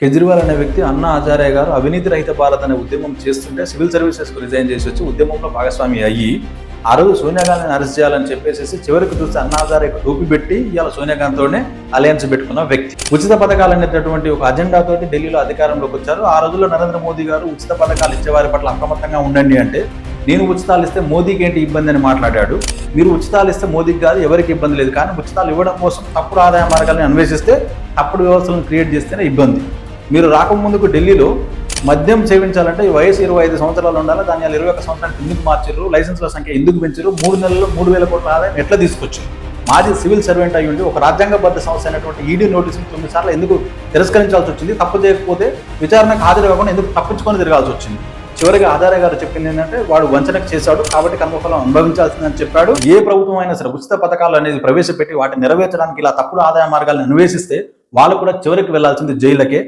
కేజ్రీవాల్ అనే వ్యక్తి అన్నా హజారే గారు అవినీతి రహిత భారత్ అనే ఉద్యమం చేస్తుంటే సివిల్ సర్వీసెస్కు రిజైన్ చేసి వచ్చి ఉద్యమంలో భాగస్వామి అయ్యి ఆ రోజు సోనియా గాంధీని అరెస్ట్ చేయాలని చెప్పేసి చివరికి చూస్తే అన్నా హజారేకు టోపీ పెట్టి ఇవాళ సోనియా గాంధీతోనే అలయన్స్ పెట్టుకున్న వ్యక్తి. ఉచిత పథకాలు అనేటటువంటి ఒక అజెండాతోటి ఢిల్లీలో అధికారంలోకి వచ్చారు. ఆ రోజుల్లో నరేంద్ర మోదీ గారు ఉచిత పథకాలు ఇచ్చేవారి పట్ల అప్రమత్తంగా ఉండండి అంటే, నేను ఉచితాలు ఇస్తే మోదీకి ఏంటి ఇబ్బంది అని మాట్లాడాడు. మీరు ఉచితాలు ఇస్తే మోదీకి కాదు ఎవరికి ఇబ్బంది లేదు, కానీ ఉచితాలు ఇవ్వడం కోసం తప్పుడు ఆదాయ మార్గాలను అన్వేషిస్తే తప్పుడు వ్యవస్థలను క్రియేట్ చేస్తేనే ఇబ్బంది. మీరు రాకముందుకు ఢిల్లీలో మద్యం సేవించాలంటే ఈ వయసు 25 సంవత్సరాలు ఉండాలి, దాన్ని 21 సంవత్సరానికి ఎందుకు మార్చారు, లైసెన్స్ల సంఖ్య ఎందుకు పెంచారు, 3 నెలల్లో 3,000 కోట్ల ఆదాయం ఎట్లా తీసుకొచ్చారు. మాజీ సివిల్ సర్వెంట్ అయ్యి ఉండి ఒక రాజ్యాంగబద్ధ సంస్థ అయినటువంటి ఈడీ నోటీసులు 9 సార్లు ఎందుకు తిరస్కరించాల్సి వచ్చింది, తప్పు చేయకపోతే విచారణకు హాజరు కాకుండా ఎందుకు తప్పించుకొని తిరగాల్సి వచ్చింది. చివరిగా హజారే గారు చెప్పింది ఏంటంటే, వాడు వంచనకు చేశాడు కాబట్టి కర్మఫలం అనుభవించాల్సిందని చెప్పాడు. ఏ ప్రభుత్వం అయినా సరే ఉచిత పథకాలు అనేది ప్రవేశపెట్టి వాటిని నెరవేర్చడానికి ఇలా తప్పుడు ఆదాయ మార్గాలను అన్వేషిస్తే వాళ్ళు కూడా చివరికి వెళ్లాల్సింది జైలుకే.